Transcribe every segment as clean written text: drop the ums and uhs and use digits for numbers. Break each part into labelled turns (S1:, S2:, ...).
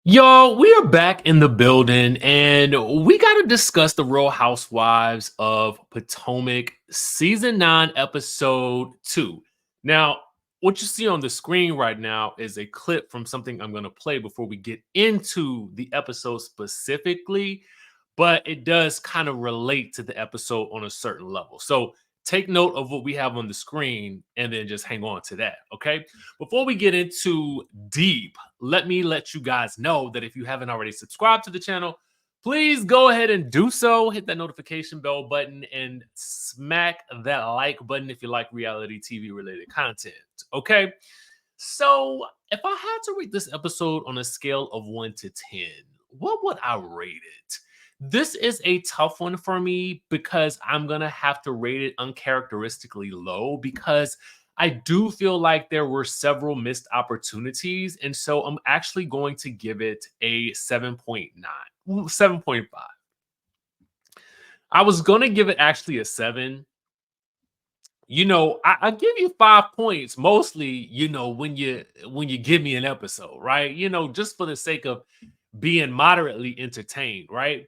S1: Yo, we are back in the building and we got to discuss the Real Housewives of Potomac season 9, episode 2. Now, what you see on the screen right now is a clip from something I'm going to play before we get into the episode specifically, but it does kind of relate to the episode on a certain level. So take note of what we have on the screen and then just hang on to that. Okay. Before we get into deep, let me let you guys know that if you haven't already subscribed to the channel, please go ahead and do so. Hit that notification bell button and smack that like button if you like reality TV related content. Okay. So, if I had to rate this episode on a scale of 1 to 10, what would I rate it? This is a tough one for me because I'm going to have to rate it uncharacteristically low because I do feel like there were several missed opportunities. And so I'm actually going to give it a 7.9, 7.5. I was going to give it actually a 7. I give you 5 points mostly, when you give me an episode, right? Just for the sake of being moderately entertained, right?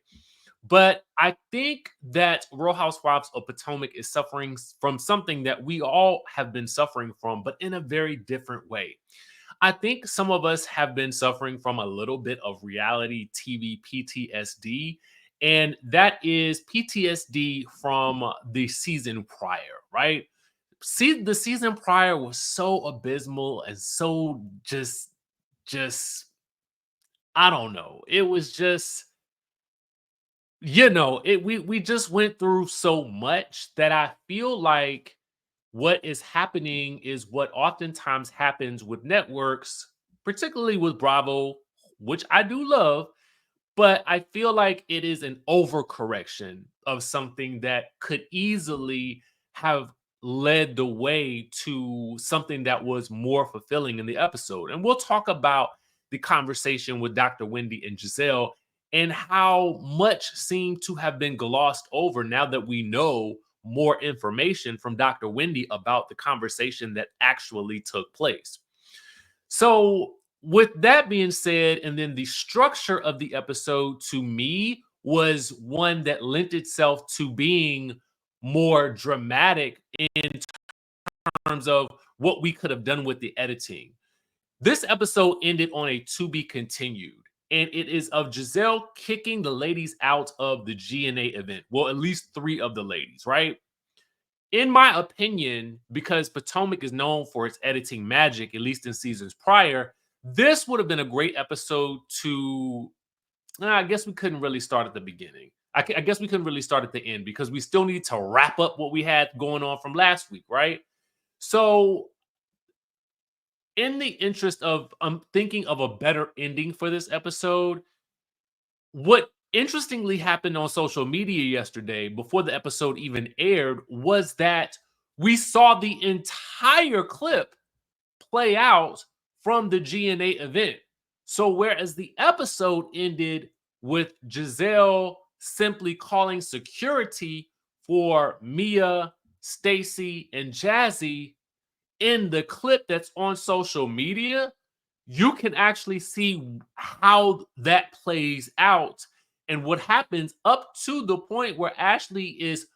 S1: But I think that Real Housewives of Potomac is suffering from something that we all have been suffering from, but in a very different way. I think some of us have been suffering from a little bit of reality TV PTSD, and that is PTSD from the season prior, right? See, the season prior was so abysmal and so just I don't know. It was just we just went through so much that I feel like what is happening is what oftentimes happens with networks, particularly with Bravo, which I do love, but I feel like it is an overcorrection of something that could easily have led the way to something that was more fulfilling in the episode. And we'll talk about the conversation with Dr. Wendy and Gizelle and how much seemed to have been glossed over now that we know more information from Dr. Wendy about the conversation that actually took place. So, with that being said, and then the structure of the episode to me was one that lent itself to being more dramatic in terms of what we could have done with the editing. This episode ended on a to be continued, and it is of Gizelle kicking the ladies out of the GNA event. Well, at least 3 of the ladies, right? In my opinion, because Potomac is known for its editing magic, at least in seasons prior, this would have been a great episode to. I guess we couldn't really start at the beginning. I guess we couldn't really start at the end because we still need to wrap up what we had going on from last week, right? So, in the interest of thinking of a better ending for this episode, what interestingly happened on social media yesterday before the episode even aired was that we saw the entire clip play out from the GNA event. So, whereas the episode ended with Gizelle simply calling security for Mia, Stacy, and Jazzy, in the clip that's on social media, you can actually see how that plays out and what happens up to the point where Ashley is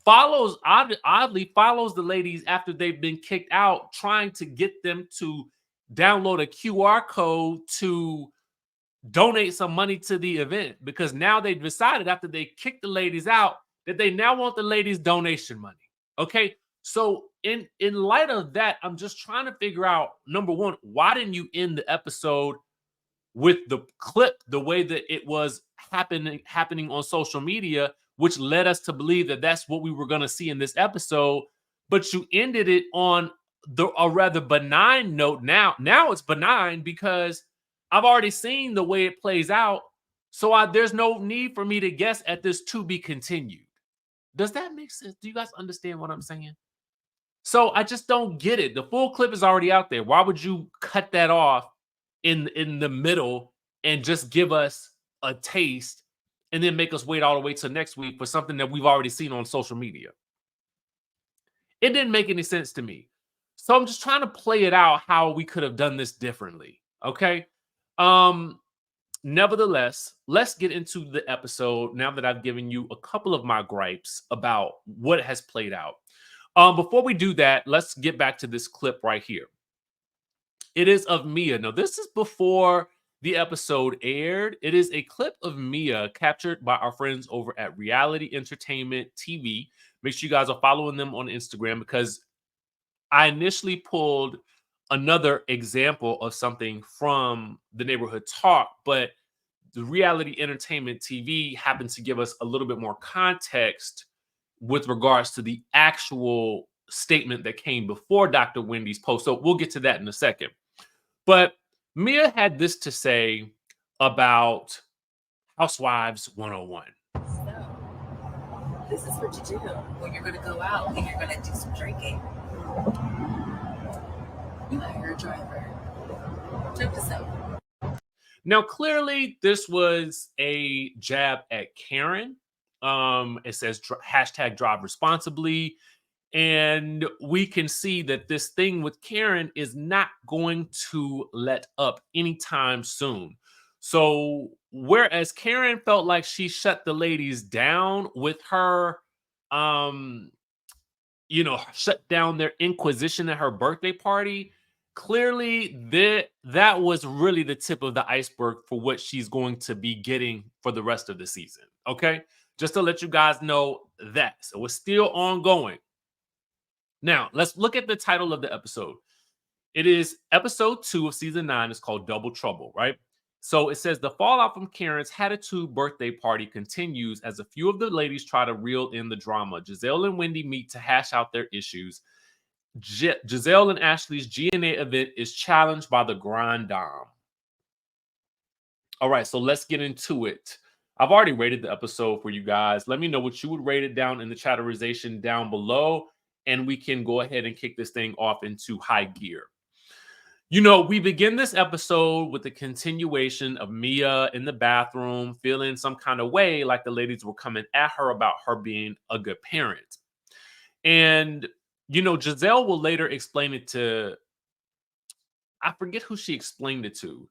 S1: oddly follows the ladies after they've been kicked out, trying to get them to download a QR code to donate some money to the event because now they've decided after they kicked the ladies out that they now want the ladies donation money. Okay, so in light of that, I'm just trying to figure out, number one, why didn't you end the episode with the clip the way that it was happening on social media, which led us to believe that that's what we were going to see in this episode, but you ended it on a rather benign note. Now it's benign because I've already seen the way it plays out, so there's no need for me to guess at this to be continued. Does that make sense? Do you guys understand what I'm saying? So I just don't get it. The full clip is already out there. Why would you cut that off in the middle and just give us a taste and then make us wait all the way till next week for something that we've already seen on social media? It didn't make any sense to me. So I'm just trying to play it out how we could have done this differently. Okay. Um Nevertheless, let's get into the episode now that I've given you a couple of my gripes about what has played out. Before we do that, let's get back to this clip right here. It is of Mia. Now, this is before the episode aired. It is a clip of Mia captured by our friends over at Reality Entertainment TV. Make sure you guys are following them on Instagram, because I initially pulled another example of something from the Neighborhood Talk, but the Reality Entertainment TV happened to give us a little bit more context with regards to the actual statement that came before Dr. Wendy's post. So we'll get to that in a second. But Mia had this to say about Housewives 101.
S2: So, this is what you do when you're going to go out and you're going to do some drinking. You hire a driver. Check this out.
S1: Now, clearly, this was a jab at Karen. It says hashtag drive responsibly. And we can see that this thing with Karen is not going to let up anytime soon. So, whereas Karen felt like she shut the ladies down with her, shut down their inquisition at her birthday party, clearly that was really the tip of the iceberg for what she's going to be getting for the rest of the season. Okay, just to let you guys know that. So it's still ongoing. Now let's look at the title of the episode. It is episode 2 of season 9. It's called Double Trouble, right? So it says the fallout from Karen's Hatitude birthday party continues as a few of the ladies try to reel in the drama. Gizelle and Wendy meet to hash out their issues. Gizelle and Ashley's GNA event is challenged by the Grand Dame. All right, so let's get into it. I've already rated the episode for you guys. Let me know what you would rate it down in the chatterization down below, and we can go ahead and kick this thing off into high gear. We begin this episode with the continuation of Mia in the bathroom, feeling some kind of way, like the ladies were coming at her about her being a good parent. And, Gizelle will later explain it to, I forget who she explained it to,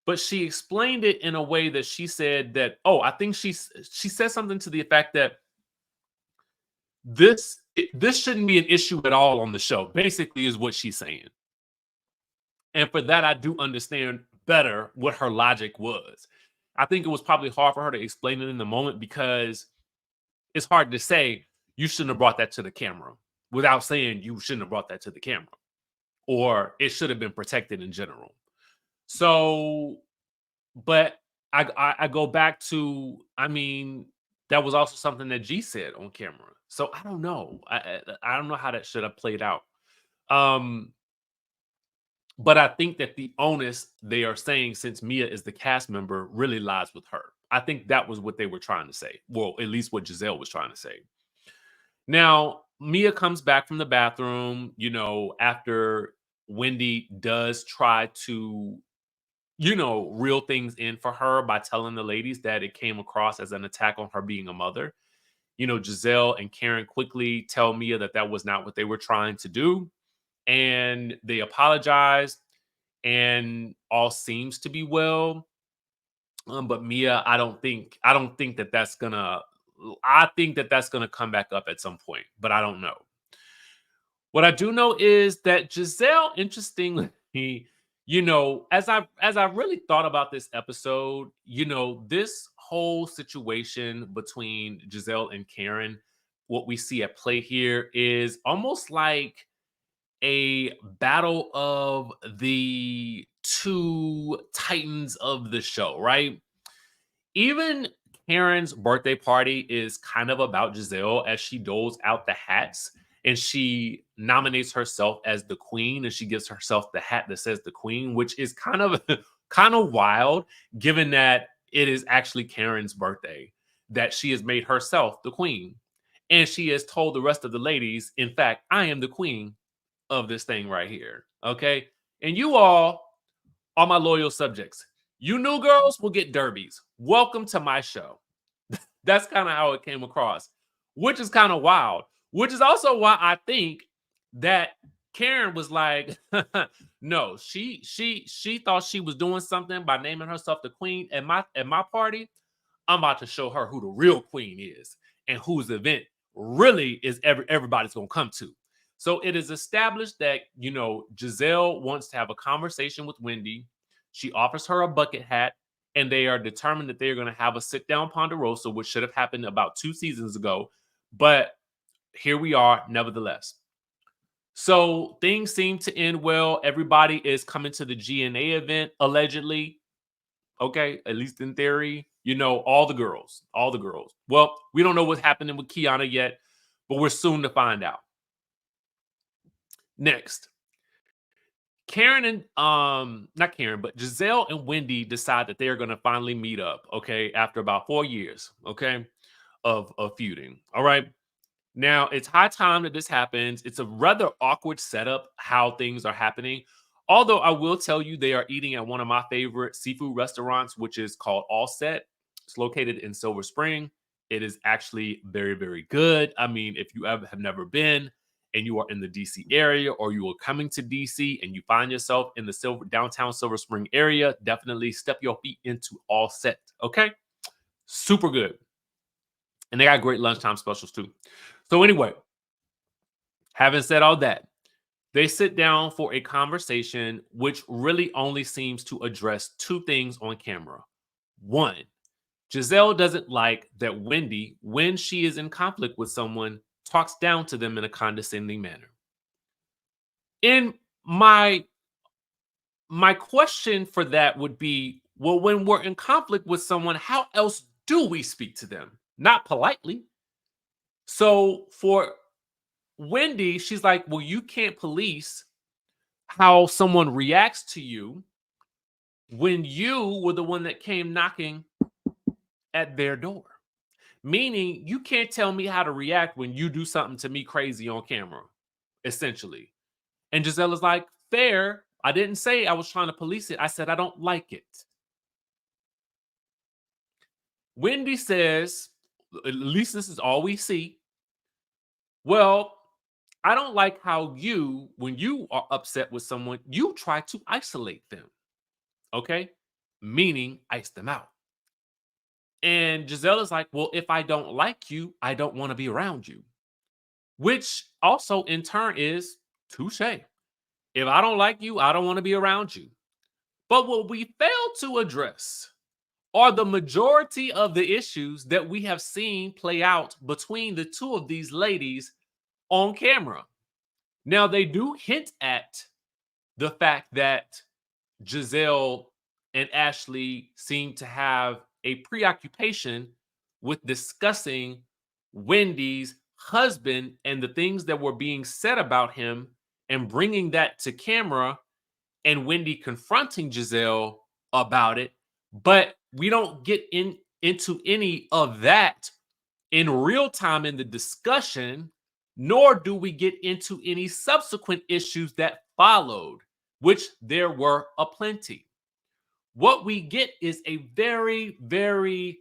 S1: but she explained it in a way that she said that, I think she said something to the effect that this shouldn't be an issue at all on the show, basically, is what she's saying. And for that, I do understand better what her logic was. I think it was probably hard for her to explain it in the moment, because it's hard to say you shouldn't have brought that to the camera without saying you shouldn't have brought that to the camera, or it should have been protected in general. So, but I go back to, that was also something that G said on camera. So I don't know. I don't know how that should have played out. But I think that the onus they are saying, since Mia is the cast member, really lies with her. I think that was what they were trying to say. Well, at least what Gizelle was trying to say. Now, Mia comes back from the bathroom, after Wendy does try to, reel things in for her by telling the ladies that it came across as an attack on her being a mother. Gizelle and Karen quickly tell Mia that was not what they were trying to do. And they apologized, and all seems to be well. But Mia, I think that's gonna come back up at some point, but I don't know. What I do know is that Gizelle, interestingly, as I really thought about this episode, this whole situation between Gizelle and Karen, what we see at play here is almost like a battle of the two titans of the show, right? Even Karen's birthday party is kind of about Gizelle, as she doles out the hats and she nominates herself as the queen, and she gives herself the hat that says the queen, which is kind of wild, given that it is actually Karen's birthday, that she has made herself the queen. And she has told the rest of the ladies, in fact, I am the queen of this thing right here. Okay. And you all are my loyal subjects. You new girls will get derbies. Welcome to my show. That's kind of how it came across, which is kind of wild, which is also why I think that Karen was like, no, she thought she was doing something by naming herself the queen. At my party, I'm about to show her who the real queen is and whose event really is everybody's gonna come to. So it is established that Gizelle wants to have a conversation with Wendy. She offers her a bucket hat, and they are determined that they are going to have a sit down Ponderosa, which should have happened about 2 seasons ago. But here we are, nevertheless. So things seem to end well. Everybody is coming to the GNA event, allegedly. Okay, at least in theory. All the girls. All the girls. Well, we don't know what's happening with Kiana yet, but we're soon to find out. Next, Karen and not Karen, but Gizelle and Wendy decide that they are going to finally meet up. Okay, after about 4 years. Okay, of feuding. All right. Now, it's high time that this happens. It's a rather awkward setup how things are happening. Although I will tell you, they are eating at one of my favorite seafood restaurants, which is called All Set. It's located in Silver Spring. It is actually very, very good. I mean, if you ever have never been and you are in the DC area, or you are coming to DC and you find yourself in the downtown Silver Spring area, definitely step your feet into All Set. Okay, super good. And they got great lunchtime specials too. So anyway, having said all that, they sit down for a conversation which really only seems to address two things on camera. One, Gizelle doesn't like that Wendy, when she is in conflict with someone, talks down to them in a condescending manner. In my question for that would be, well, when we're in conflict with someone, how else do we speak to them? Not politely. So for Wendy, she's like, well, you can't police how someone reacts to you when you were the one that came knocking at their door. Meaning, you can't tell me how to react when you do something to me crazy on camera, essentially. And Gizelle is like, fair. I didn't say I was trying to police it. I said I don't like it. Wendy says, at least this is all we see. Well, I don't like how you, when you are upset with someone, you try to isolate them. Okay? Meaning ice them out. And Gizelle is like, well, if I don't like you, I don't want to be around you. Which also in turn is touche. If I don't like you, I don't want to be around you. But what we fail to address are the majority of the issues that we have seen play out between the two of these ladies on camera. Now, they do hint at the fact that Gizelle and Ashley seem to have a preoccupation with discussing Wendy's husband and the things that were being said about him, and bringing that to camera, and Wendy confronting Gizelle about it. But we don't get into any of that in real time in the discussion, nor do we get into any subsequent issues that followed, which there were aplenty. What we get is a very, very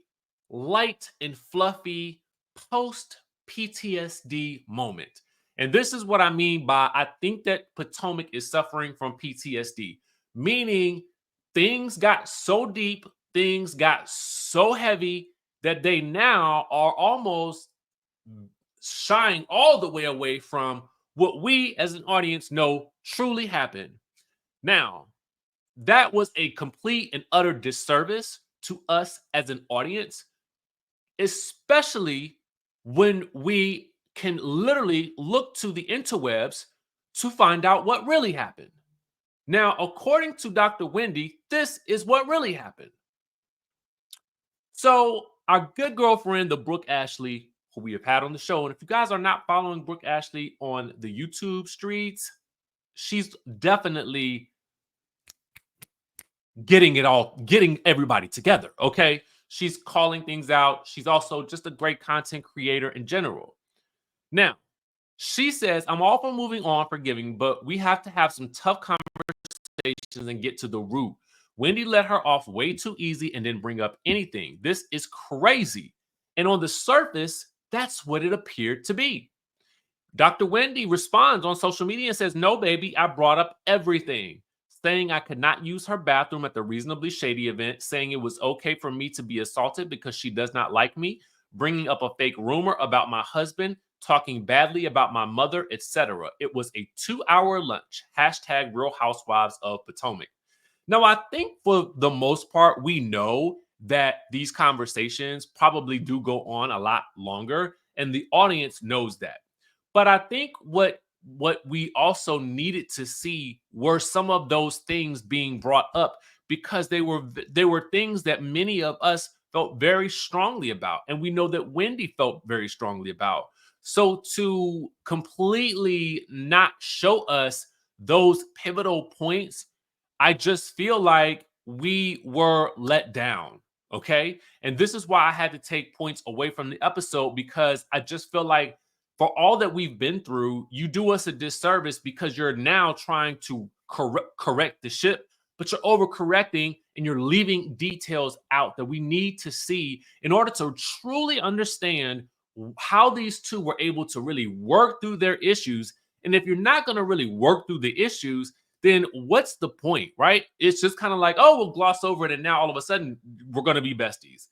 S1: light and fluffy post PTSD moment. And this is what I mean by, I think that Potomac is suffering from PTSD, meaning things got so deep, things got so heavy that they now are almost shying all the way away from what we as an audience know truly happened. Now, that was a complete and utter disservice to us as an audience, especially when we can literally look to the interwebs to find out what really happened. Now, according to Dr. Wendy, this is what really happened. So, our good girlfriend, the Brooke Ashley, who we have had on the show, and if you guys are not following Brooke Ashley on the YouTube streets, she's definitely getting everybody together, okay? She's calling things out. She's also just a great content creator in general. Now, she says, I'm all for moving on, forgiving, but we have to have some tough conversations and get to the root. Wendy let her off way too easy and didn't bring up anything. This is crazy. And on the surface, that's what it appeared to be. Dr. Wendy responds on social media and says, "No, baby, I brought up everything," saying I could not use her bathroom at the Reasonably Shady event, saying it was okay for me to be assaulted because she does not like me, bringing up a fake rumor about my husband, talking badly about my mother, etc. It was a 2-hour lunch. Hashtag Real Housewives of Potomac. Now, I think for the most part, we know that these conversations probably do go on a lot longer, and the audience knows that. But I think what we also needed to see were some of those things being brought up because they were things that many of us felt very strongly about, and we know that Wendy felt very strongly about. So to completely not show us those pivotal points, I just feel like we were let down. Okay. And this is why I had to take points away from the episode because I just feel like for all that we've been through, you do us a disservice because you're now trying to correct the ship, but you're overcorrecting and you're leaving details out that we need to see in order to truly understand how these two were able to really work through their issues. And if you're not going to really work through the issues, then what's the point, right? It's just kind of like, oh, we'll gloss over it, and now all of a sudden we're going to be besties.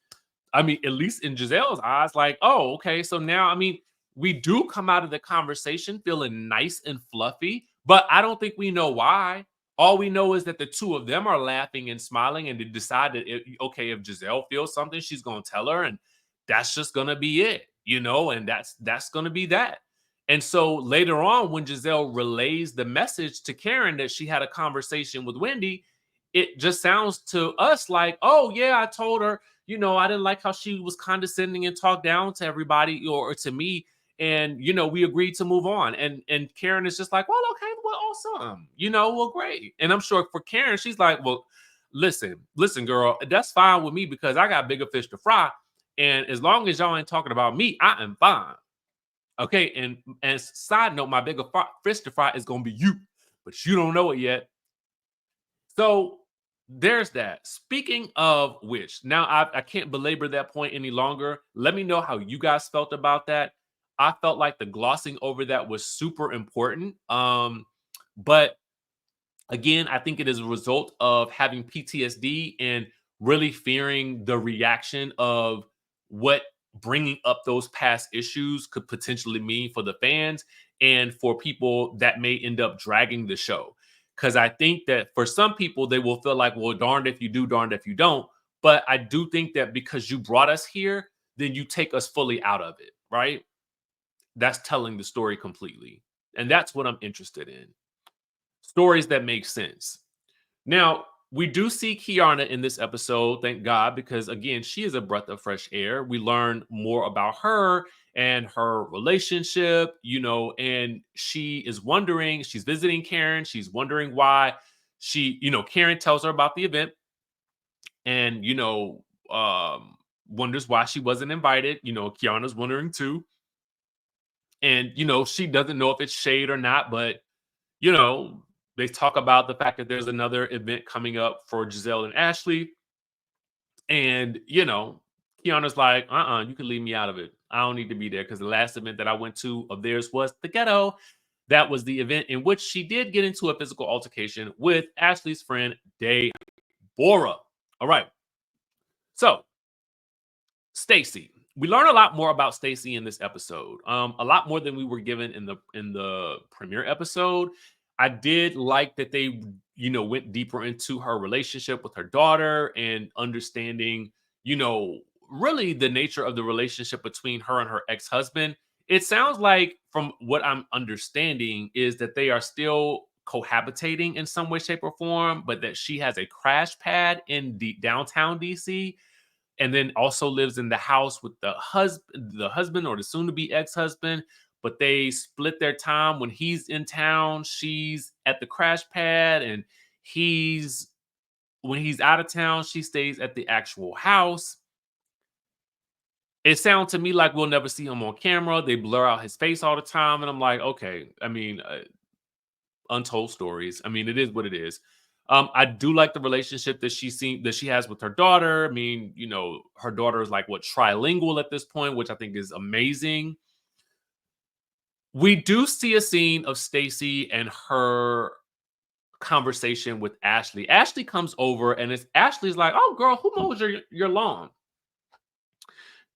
S1: I mean, at least in Gizelle's eyes, like, oh, okay. So now, I mean, we do come out of the conversation feeling nice and fluffy, but I don't think we know why. All we know is that the two of them are laughing and smiling, and they decide that, okay, if Gizelle feels something, she's going to tell her, and that's just going to be it, and that's going to be that. And so later on, when Gizelle relays the message to Karen that she had a conversation with Wendy, it just sounds to us like, oh, yeah, I told her, I didn't like how she was condescending and talked down to everybody or to me. And, we agreed to move on. And Karen is just like, well, okay, well, awesome. Well, great. And I'm sure for Karen, she's like, well, listen, girl, that's fine with me because I got bigger fish to fry. And as long as y'all ain't talking about me, I am fine. Okay, and side note, my bigger fish to fry is gonna be you, but you don't know it yet. So there's that. Speaking of which, now I can't belabor that point any longer. Let me know how you guys felt about that. I felt like the glossing over that was super important. But again, I think it is a result of having PTSD and really fearing the reaction of what bringing up those past issues could potentially mean for the fans and for people that may end up dragging the show. Because I think that for some people, they will feel like, well, darned if you do, darned if you don't. But I do think that because you brought us here, then you take us fully out of it, right? That's telling the story completely. And that's what I'm interested in. Stories that make sense. Now, we do see Kiana in this episode, thank God, because again, she is a breath of fresh air. We learn more about her and her relationship, and she is wondering, she's visiting Karen, she's wondering why Karen tells her about the event and, wonders why she wasn't invited. Kiana's wondering too. And, she doesn't know if it's shade or not, but, you know, they talk about the fact that there's another event coming up for Gizelle and Ashley. And, Kiana's like, you can leave me out of it. I don't need to be there because the last event that I went to of theirs was the ghetto. That was the event in which she did get into a physical altercation with Ashley's friend, Deborah. All right. So, Stacy. We learn a lot more about Stacy in this episode. A lot more than we were given in the premiere episode. I did like that they, went deeper into her relationship with her daughter and understanding, really the nature of the relationship between her and her ex-husband. It sounds like, from what I'm understanding, is that they are still cohabitating in some way, shape, or form, but that she has a crash pad in downtown DC and then also lives in the house with the husband or the soon-to-be ex-husband. But they split their time. When he's in town, she's at the crash pad, and when he's out of town, she stays at the actual house. It sounds to me like we'll never see him on camera. They blur out his face all the time, and I'm like, okay. I mean, untold stories. I mean, it is what it is. I do like the relationship that she has with her daughter. I mean, her daughter is like trilingual at this point, which I think is amazing. We do see a scene of Stacy and her conversation with Ashley. Ashley comes over and it's Ashley's like, "Oh, girl, who mows your lawn?"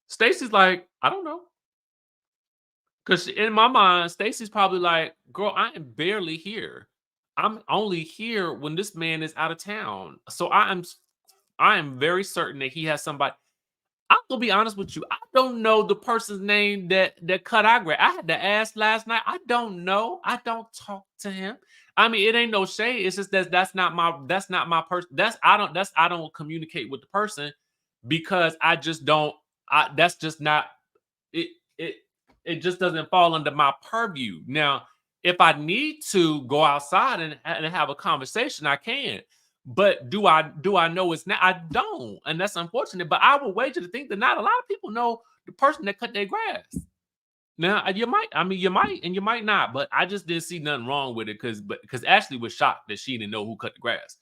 S1: Stacy's like, "I don't know." Because in my mind, Stacy's probably like, "Girl, I am barely here. I'm only here when this man is out of town. So I am very certain that he has somebody." I'm gonna be honest with you. I don't know the person's name that cut our grass. I had to ask last night. I don't know. I don't talk to him. I mean, it ain't no shade. It's just that that's not my person. That's I don't communicate with the person because I just don't. I that's just not it. It just doesn't fall under my purview. Now, if I need to go outside and have a conversation, I can. But do I know it's not? I don't, and that's unfortunate. But I would wager to think that not a lot of people know the person that cut their grass. Now you might, I mean, you might, and you might not. But I just didn't see nothing wrong with it because Ashley was shocked that she didn't know who cut the grass.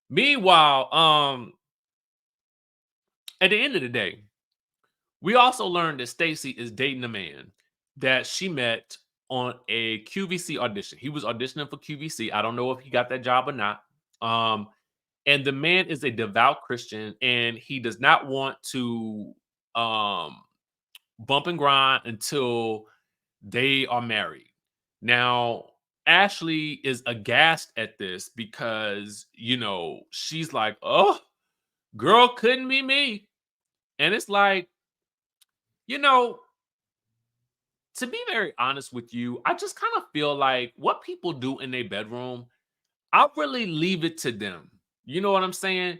S1: Meanwhile, at the end of the day, we also learned that Stacy is dating a man that she met on a QVC audition. He was auditioning for QVC. I don't know if he got that job or not. Um, and the man is a devout Christian, and he does not want to um, bump and grind until they are married. Now, Ashley is aghast at this because she's like, "Oh, girl, couldn't be me," and it's like, you know, to be very honest with you, I just kind of feel like what people do in their bedroom, I really leave it to them. You know what I'm saying?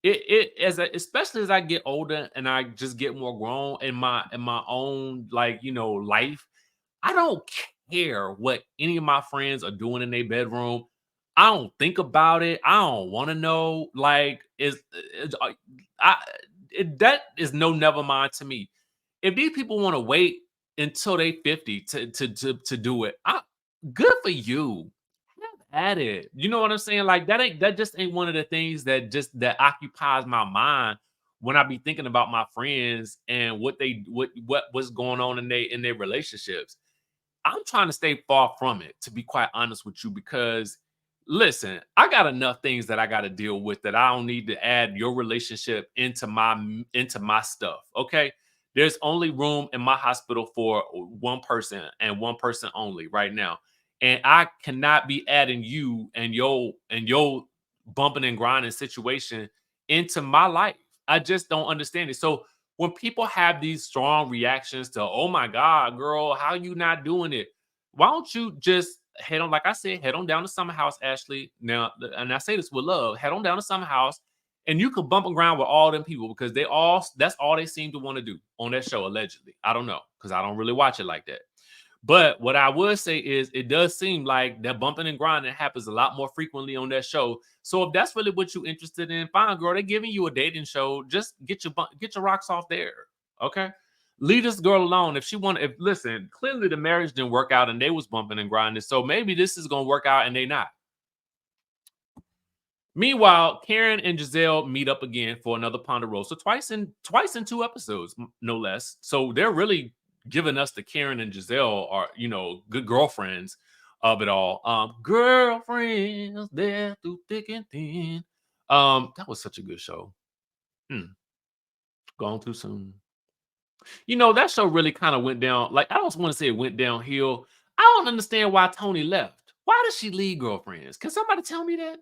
S1: Especially as I get older and I just get more grown in my own life, I don't care what any of my friends are doing in their bedroom. I don't think about it. I don't want to know. Like, I that is no never mind to me. If these people want to wait until they 50 to do it, good for you. Have at it. You know what I'm saying? Like that just ain't one of the things that occupies my mind when I be thinking about my friends and what's going on in their relationships. I'm trying to stay far from it, to be quite honest with you, because listen, I got enough things that I got to deal with that I don't need to add your relationship into my stuff. Okay. There's only room in my hospital for one person and one person only right now. And I cannot be adding you and your bumping and grinding situation into my life. I just don't understand it. So when people have these strong reactions to, "Oh my God, girl, how you not doing it?" Why don't you just head on, like I said, head on down to Summer House, Ashley. Now, and I say this with love, head on down to Summer House and you could bump and grind with all them people because that's all they seem to want to do on that show, allegedly. I don't know because I don't really watch it like that. But what I would say is it does seem like that bumping and grinding happens a lot more frequently on that show. So if that's really what you're interested in, fine, girl. They're giving you a dating show. Just get your rocks off there. Okay. Leave this girl alone. If she want, if listen, clearly the marriage didn't work out and they was bumping and grinding. So maybe this is gonna work out and they not. Meanwhile, Karen and Gizelle meet up again for another Ponderosa, twice in 2 episodes, no less. So they're really giving us the Karen and Gizelle are good girlfriends of it all. Girlfriends, there through thick and thin. That was such a good show. Hmm, gone too soon. That show really kind of went down. Like, I don't want to say it went downhill. I don't understand why Tony left. Why does she leave Girlfriends? Can somebody tell me that?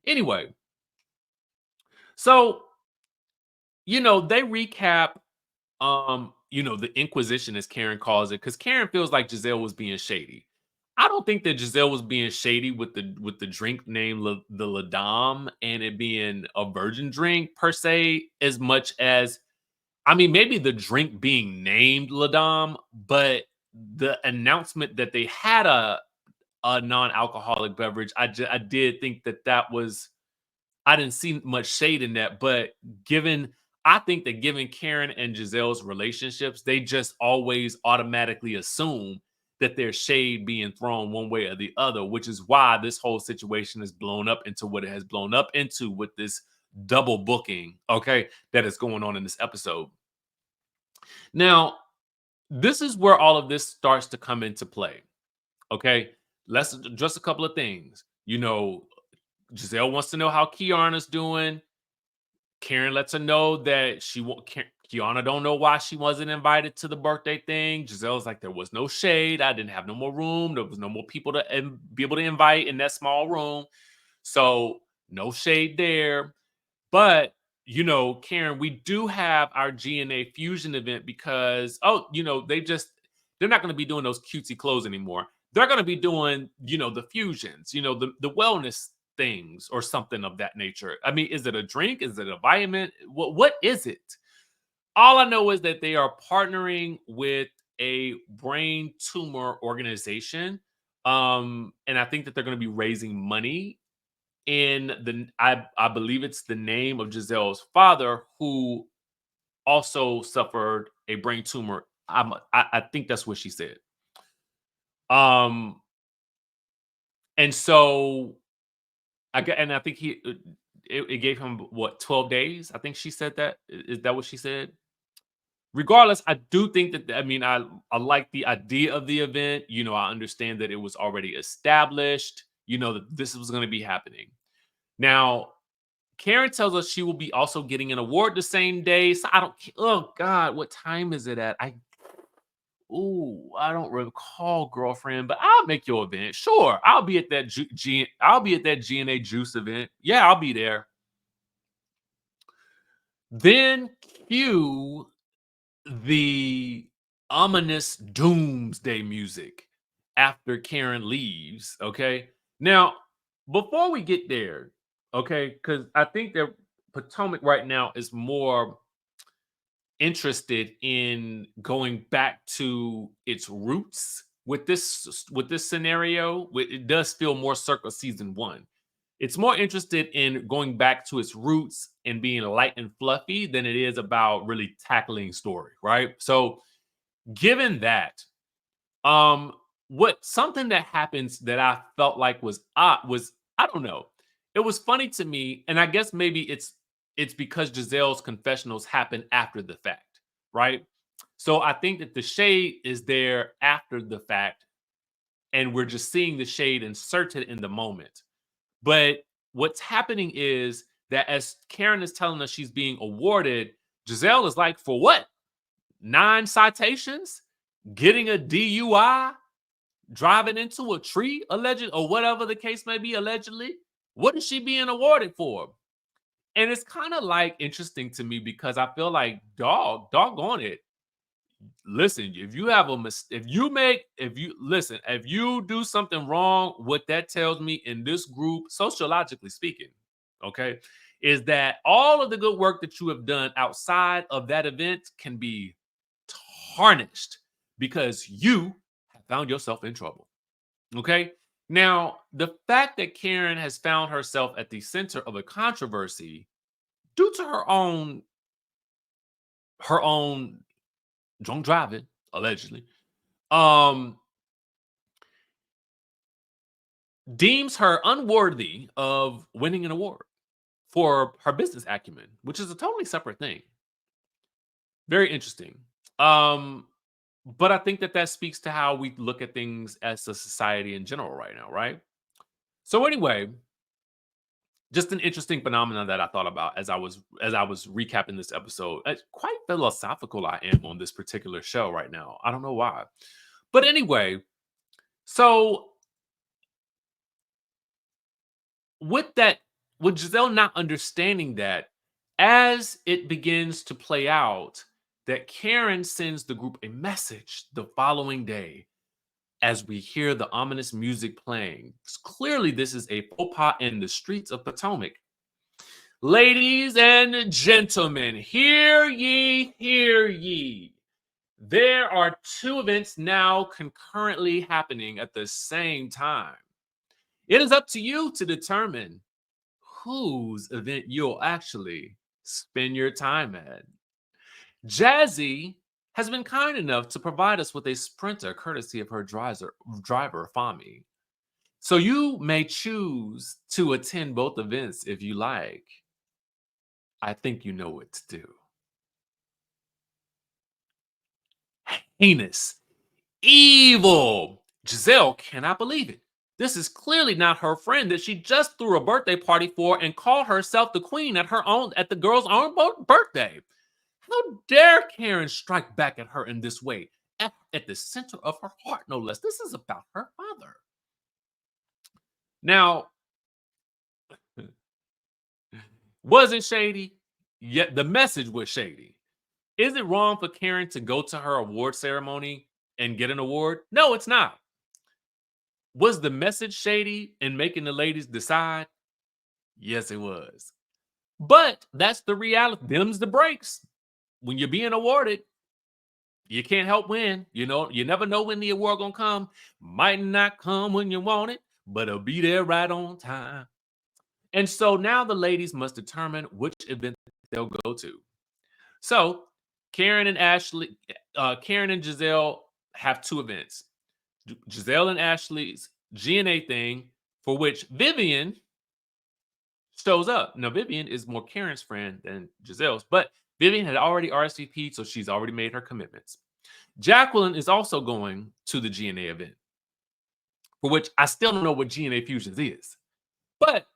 S1: Anyway, so they recap the Inquisition, as Karen calls it, because Karen feels like Gizelle was being shady. I don't think that Gizelle was being shady with the drink named the Ladam and it being a virgin drink per se, as much as, I mean, maybe the drink being named Ladam, but the announcement that they had a non-alcoholic beverage, I did think that was, I didn't see much shade in that, but I think that given Karen and Giselle's relationships, they just always automatically assume that there's shade being thrown one way or the other, which is why this whole situation is blown up into what it has blown up into with this double booking, okay, that is going on in this episode. Now, this is where all of this starts to come into play. Okay. Let's just a couple of things. Giselle wants to know how Kiana's doing. Karen lets her know that Kiana don't know why she wasn't invited to the birthday thing. Giselle's like, there was no shade. I didn't have no more room. There was no more people to be able to invite in that small room. So no shade there. But, Karen, we do have our GNA fusion event because, they're not going to be doing those cutesy clothes anymore. They're going to be doing, the fusions, the wellness things or something of that nature. I mean, is it a drink? Is it a vitamin? What is it? All I know is that they are partnering with a brain tumor organization. And I think that they're going to be raising money I believe it's the name of Giselle's father, who also suffered a brain tumor. I think that's what she said. Um, and so I think it gave him what, 12 days. I think she said that. Is that what she said? Regardless, I do think that, I mean, I like the idea of the event. I understand that it was already established. That this was going to be happening. Now, Karen tells us she will be also getting an award the same day. So I don't. Oh God, what time is it at? I don't recall, girlfriend. But I'll make your event. Sure, I'll be at that I'll be at that GNA Juice event. Yeah, I'll be there. Then cue the ominous doomsday music after Karen leaves. Okay, now before we get there, okay, because I think that Potomac right now is more interested in going back to its roots with this scenario. It does feel more circa season one. It's more interested in going back to its roots and being light and fluffy than it is about really tackling story, right? So, given that, um, what something that happens that I felt like was odd was, I don't know. It was funny to me, and I guess maybe it's because Giselle's confessionals happen after the fact, right? So I think that the shade is there after the fact, and we're just seeing the shade inserted in the moment. But what's happening is that as Karen is telling us she's being awarded, Giselle is like, for what? 9 citations? Getting a DUI? Driving into a tree, alleged, or whatever the case may be, allegedly. What is she being awarded for? And it's kind of like interesting to me because I feel like, doggone it. Listen, if you have a mistake, if you do something wrong, what that tells me in this group, sociologically speaking, okay, is that all of the good work that you have done outside of that event can be tarnished because you have found yourself in trouble. Okay. Now, the fact that Karen has found herself at the center of a controversy due to her own drunk driving, allegedly, um, deems her unworthy of winning an award for her business acumen, which is a totally separate thing. Very interesting. Um, but I think that that speaks to how we look at things as a society in general right now, right? So anyway, just an interesting phenomenon that I thought about as I was recapping this episode. Quite philosophical I am on this particular show right now. I don't know why. But anyway, so with that, with Giselle not understanding that, as it begins to play out, that Karen sends the group a message the following day as we hear the ominous music playing. Clearly, this is a faux pas in the streets of Potomac. Ladies and gentlemen, hear ye, hear ye. There are two events now concurrently happening at the same time. It is up to you to determine whose event you'll actually spend your time at. Jazzy has been kind enough to provide us with a sprinter courtesy of her driver Fami. So you may choose to attend both events if you like. I think you know what to do. heinous, evil. Gizelle cannot believe it. This is clearly not her friend that she just threw a birthday party for and called herself the queen at the girl's own birthday. How dare Karen strike back at her in this way? At the center of her heart, no less. This is about her father. Now, was it shady? Yet the message was shady. Is it wrong for Karen to go to her award ceremony and get an award? No, it's not. Was the message shady in making the ladies decide? Yes, it was. But that's the reality. Them's the breaks. When you're being awarded, you can't help win. You know, you never know when the award gonna come. Might not come when you want it, but it'll be there right on time. And so now the ladies must determine which event they'll go to. So Karen and Gizelle have two events. Gizelle and Ashley's G&A thing, for which Vivian shows up. Now, Vivian is more Karen's friend than Giselle's, but Vivian had already RSVP'd, so she's already made her commitments. Jacqueline is also going to the G&A event, for which I still don't know what G&A Fusions is. But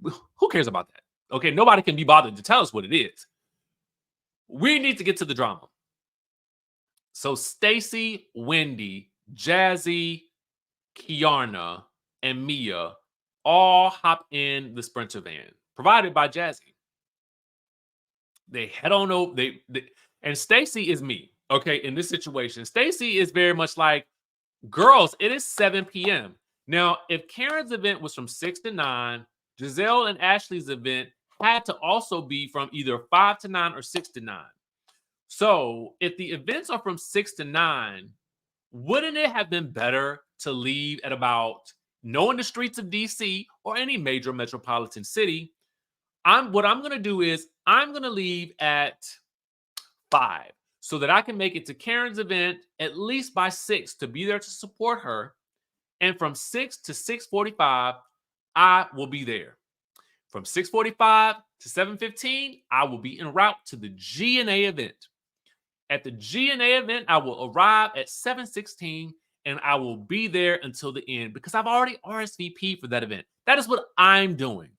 S1: who cares about that? Okay, nobody can be bothered to tell us what it is. We need to get to the drama. So Stacy, Wendy, Jazzy, Kiarna, and Mia all hop in the Sprinter van provided by Jazzy. They head on over. And Stacy is me. Okay, in this situation, Stacy is very much like, girls, it is 7 p.m. Now, if Karen's event was from 6 to 9, Gizelle and Ashley's event had to also be from either 5 to 9 or 6 to 9. So if the events are from 6 to 9, wouldn't it have been better to leave at about, knowing the streets of DC or any major metropolitan city, what I'm going to do is I'm going to leave at 5 so that I can make it to Karen's event at least by 6 to be there to support her. And from 6 to 6:45, I will be there. From 6:45 to 7:15, I will be en route to the G&A event. At the G&A event, I will arrive at 7:16 and I will be there until the end because I've already RSVP'd for that event. That is what I'm doing.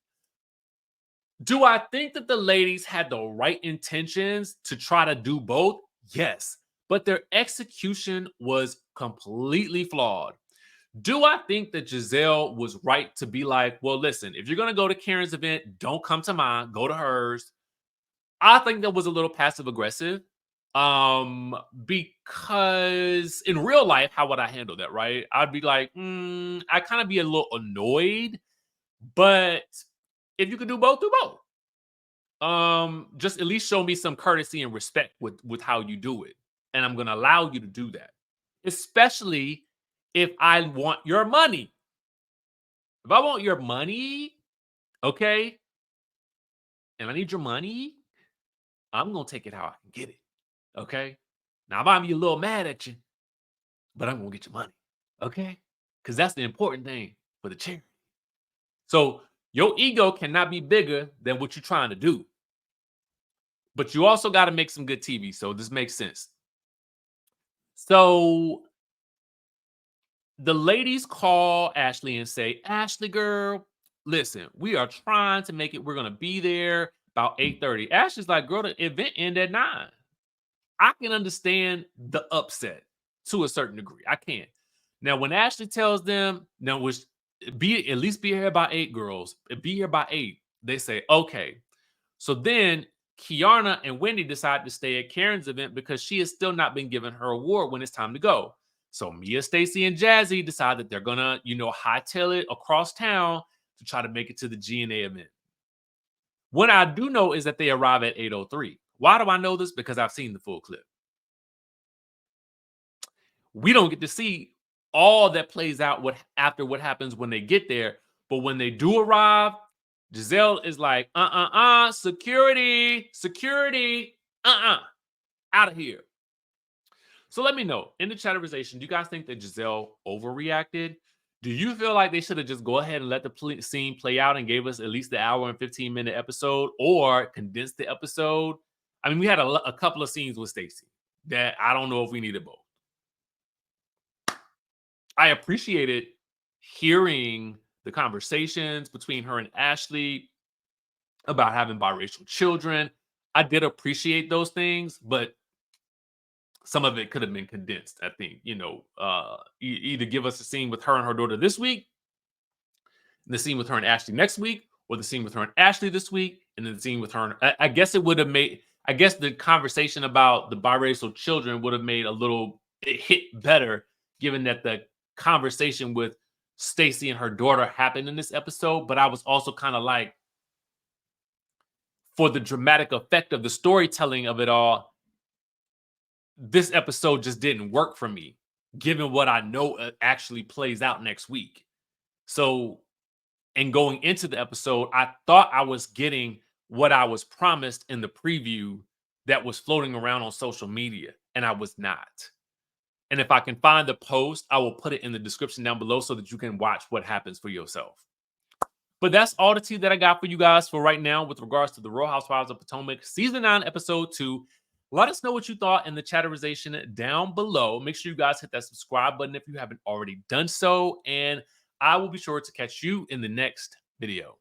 S1: Do I think that the ladies had the right intentions to try to do both? Yes, but their execution was completely flawed. Do I think that Gizelle was right to be like, well, listen, if you're going to go to Karen's event, don't come to mine, go to hers? I think that was a little passive aggressive. Because in real life, how would I handle that, right? I'd be like, I kind of be a little annoyed, but if you could do both, do both. Just at least show me some courtesy and respect with how you do it. And I'm gonna allow you to do that. Especially if I want your money. If I want your money, okay, and I need your money, I'm gonna take it how I can get it. Okay. Now I might be a little mad at you, but I'm gonna get your money. Okay. Because that's the important thing for the charity. So your ego cannot be bigger than what you're trying to do. But you also got to make some good TV. So this makes sense. So the ladies call Ashley and say, Ashley, girl, listen, we are trying to make it. We're going to be there about 8:30. Ashley's like, girl, the event ended at 9. I can understand the upset to a certain degree. I can. Now, when Ashley tells them, now, at least be here by 8, girls. Be here by 8. They say, okay. So then Kiarna and Wendy decide to stay at Karen's event because she has still not been given her award when it's time to go. So Mia, Stacy, and Jazzy decide that they're gonna, hightail it across town to try to make it to the G&A event. What I do know is that they arrive at 8:03. Why do I know this? Because I've seen the full clip. We don't get to see all that plays out after what happens when they get there. But when they do arrive, Gizelle is like, security, out of here. So let me know in the chatterization, do you guys think that Gizelle overreacted? Do you feel like they should have just go ahead and let the scene play out and gave us at least the hour and 15-minute episode, or condensed the episode? I mean, we had a couple of scenes with Stacy that I don't know if we needed both. I appreciated hearing the conversations between her and Ashley about having biracial children. I did appreciate those things, but some of it could have been condensed. I think, either give us a scene with her and her daughter this week, the scene with her and Ashley next week, or the scene with her and Ashley this week, and then the scene with her. I guess it would have made. I guess the conversation about the biracial children would have made it hit better, given that the conversation with Stacy and her daughter happened in this episode. But I was also kind of like, for the dramatic effect of the storytelling of it all, this episode just didn't work for me, given what I know actually plays out next week. So, and going into the episode, I thought I was getting what I was promised in the preview that was floating around on social media, and I was not. And if I can find the post, I will put it in the description down below so that you can watch what happens for yourself. But that's all the tea that I got for you guys for right now with regards to the Real Housewives of Potomac Season 9, Episode 2. Let us know what you thought in the chatterization down below. Make sure you guys hit that subscribe button if you haven't already done so. And I will be sure to catch you in the next video.